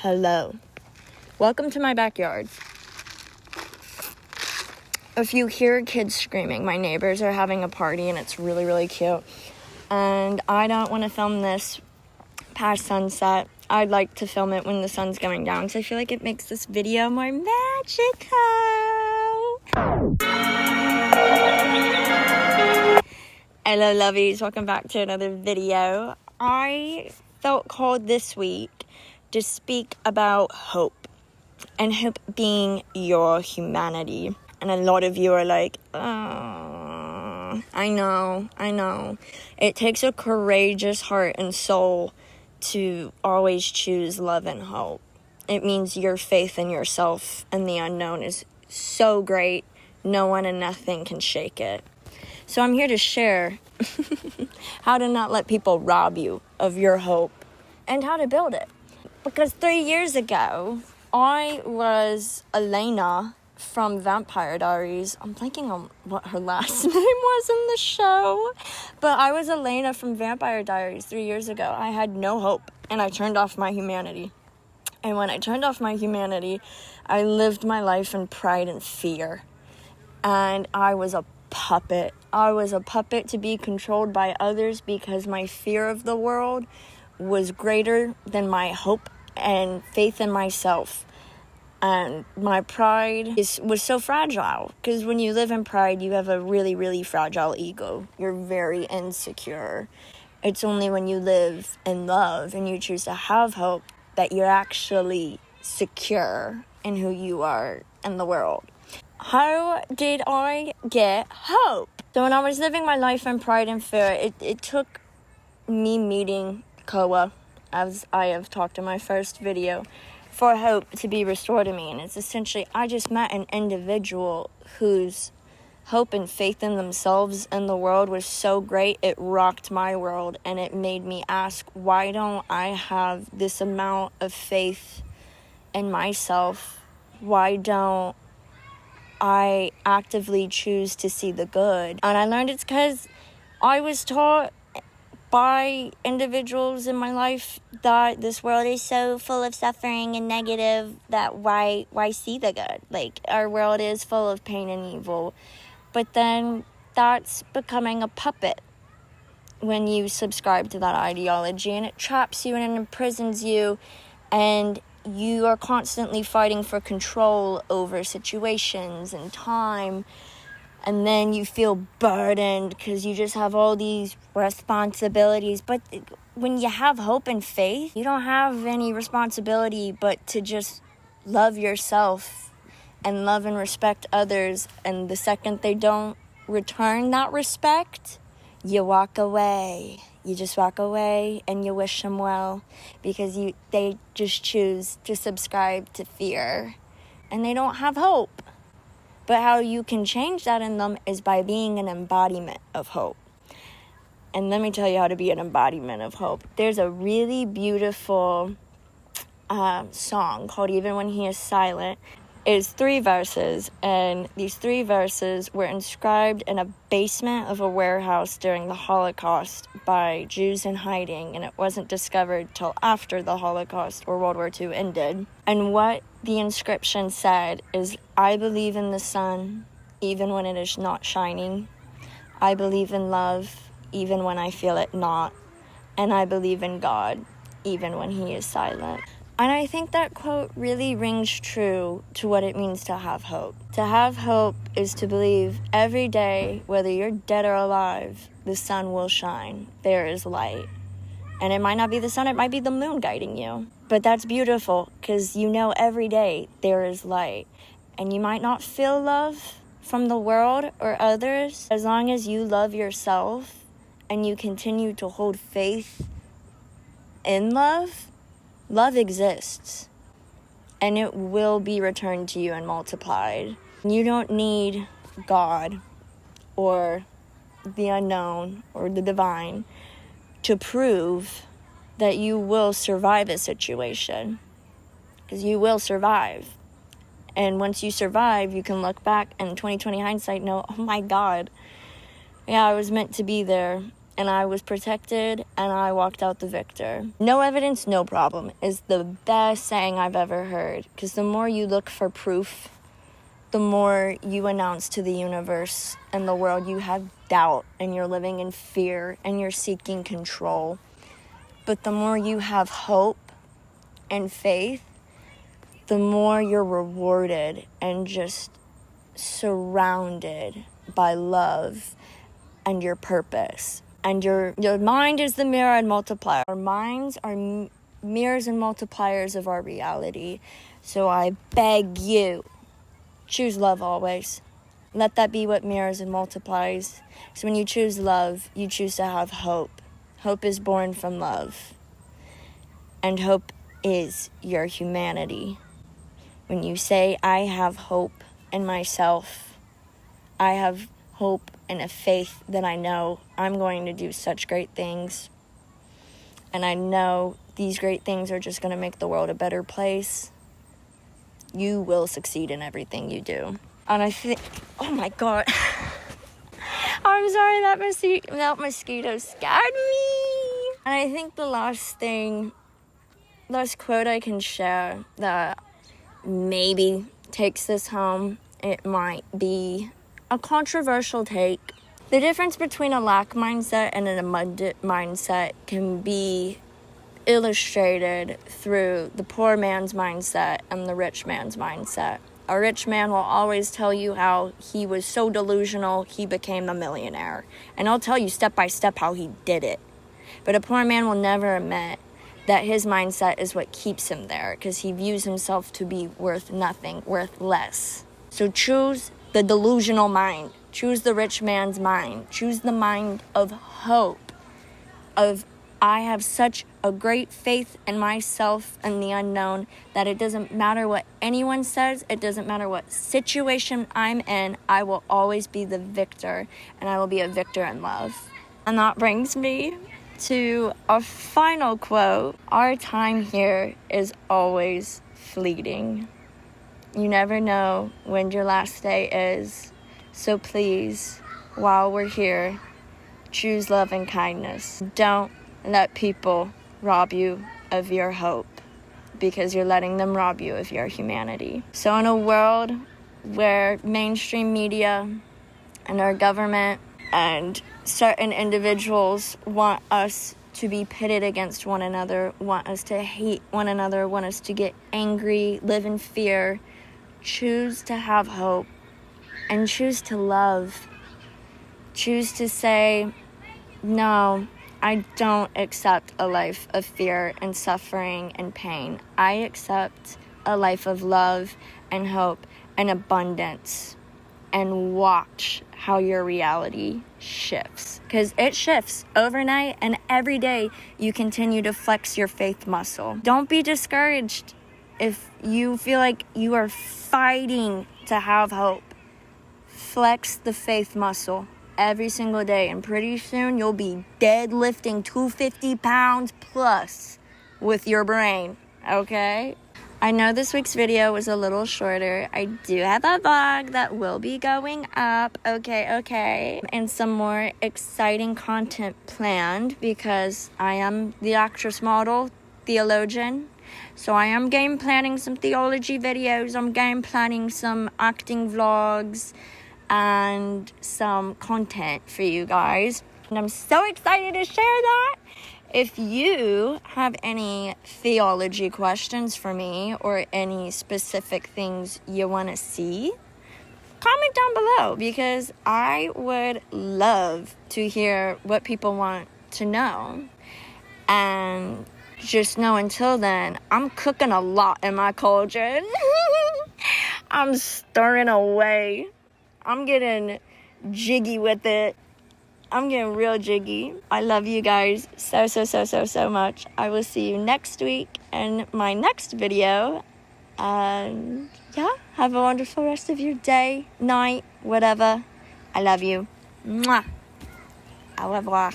Hello. Welcome to my backyard. If you hear kids screaming, my neighbors are having a party and it's really, really cute. And I don't want to film this past sunset. I'd like to film it when the sun's going down because I feel like it makes this video more magical. Hello, lovies. Welcome back to another video. I felt called this week to speak about hope, and hope being your humanity. And a lot of you are like, oh, I know. It takes a courageous heart and soul to always choose love and hope. It means your faith in yourself and the unknown is so great, no one and nothing can shake it. So I'm here to share how to not let people rob you of your hope and how to build it. Because 3 years ago, I was Elena from Vampire Diaries. I'm thinking on what her last name was in the show. But I was Elena from Vampire Diaries 3 years ago. I had no hope, and I turned off my humanity. And when I turned off my humanity, I lived my life in pride and fear. And I was a puppet. I was a puppet to be controlled by others because my fear of the world was greater than my hope and faith in myself. And my pride was so fragile, because when you live in pride, you have a really, really fragile ego. You're very insecure. It's only when you live in love and you choose to have hope that you're actually secure in who you are in the world. How did I get hope? So when I was living my life in pride and fear, it took me meeting Koa, as I have talked in my first video, for hope to be restored to me. And it's essentially, I just met an individual whose hope and faith in themselves and the world was so great, it rocked my world, and it made me ask, why don't I have this amount of faith in myself? Why don't I actively choose to see the good? And I learned it's because I was taught by individuals in my life that this world is so full of suffering and negative that why see the good? Like, our world is full of pain and evil. But then that's becoming a puppet when you subscribe to that ideology, and it traps you and it imprisons you, and you are constantly fighting for control over situations and time. And then you feel burdened because you just have all these responsibilities. But when you have hope and faith, you don't have any responsibility but to just love yourself and love and respect others. And the second they don't return that respect, you walk away. You just walk away and you wish them well, because they just choose to subscribe to fear and they don't have hope. But how you can change that in them is by being an embodiment of hope. And let me tell you how to be an embodiment of hope. There's a really beautiful song called Even When He Is Silent. It's 3 verses, and these 3 verses were inscribed in a basement of a warehouse during the Holocaust by Jews in hiding, and it wasn't discovered till after the Holocaust or World War II ended. And what the inscription said is, I believe in the sun, even when it is not shining. I believe in love, even when I feel it not. And I believe in God, even when He is silent. And I think that quote really rings true to what it means to have hope. To have hope is to believe every day, whether you're dead or alive, the sun will shine. There is light. And it might not be the sun, it might be the moon guiding you. But that's beautiful, because you know every day there is light. And you might not feel love from the world or others. As long as you love yourself and you continue to hold faith in love, love exists, and it will be returned to you and multiplied. You don't need God or the unknown or the divine to prove that you will survive a situation, because you will survive. And once you survive, you can look back and 2020 hindsight know, oh my God, yeah, I was meant to be there. and I was protected, and I walked out the victor. No evidence, no problem is the best saying I've ever heard, because the more you look for proof, the more you announce to the universe and the world you have doubt, and you're living in fear, and you're seeking control. But the more you have hope and faith, the more you're rewarded and just surrounded by love and your purpose. And your mind is the mirror and multiplier. Our minds are mirrors and multipliers of our reality. So I beg you, choose love always. Let that be what mirrors and multiplies. So when you choose love, you choose to have hope. Hope is born from love. And hope is your humanity. When you say, I have hope in myself, I have hope and a faith that I know I'm going to do such great things. And I know these great things are just going to make the world a better place. You will succeed in everything you do. And I think, oh my God. I'm sorry, that mosquito scared me. And I think the last quote I can share that maybe takes this home, it might be a controversial take. The difference between a lack mindset and an abundant mindset can be illustrated through the poor man's mindset and the rich man's mindset. A rich man will always tell you how he was so delusional he became a millionaire. And I'll tell you step by step how he did it. But a poor man will never admit that his mindset is what keeps him there, because he views himself to be worth nothing, worth less. So choose the delusional mind. Choose the rich man's mind. Choose the mind of hope, of I have such a great faith in myself and the unknown that it doesn't matter what anyone says, it doesn't matter what situation I'm in, I will always be the victor, and I will be a victor in love. And that brings me to a final quote. Our time here is always fleeting. You never know when your last day is. So please, while we're here, choose love and kindness. Don't let people rob you of your hope, because you're letting them rob you of your humanity. So in a world where mainstream media and our government and certain individuals want us to be pitted against one another, want us to hate one another, want us to get angry, live in fear, choose to have hope and choose to love. Choose to say, no, I don't accept a life of fear and suffering and pain. I accept a life of love and hope and abundance. And watch how your reality shifts. Because it shifts overnight, and every day you continue to flex your faith muscle. Don't be discouraged if you feel like you are fighting to have hope. Flex the faith muscle every single day, and pretty soon you'll be deadlifting 250 pounds plus with your brain, okay? I know this week's video was a little shorter. I do have a vlog that will be going up, okay, and some more exciting content planned, because I am the actress, model, theologian. So I am game planning some theology videos. I'm game planning some acting vlogs and some content for you guys. And I'm so excited to share that. If you have any theology questions for me or any specific things you want to see, comment down below, because I would love to hear what people want to know. And just know until then, I'm cooking a lot in my cauldron. I'm stirring away. I'm getting jiggy with it. I'm getting real jiggy. I love you guys so much. I will see you next week in my next video. And yeah, have a wonderful rest of your day, night, whatever. I love you. Mwah. Au revoir.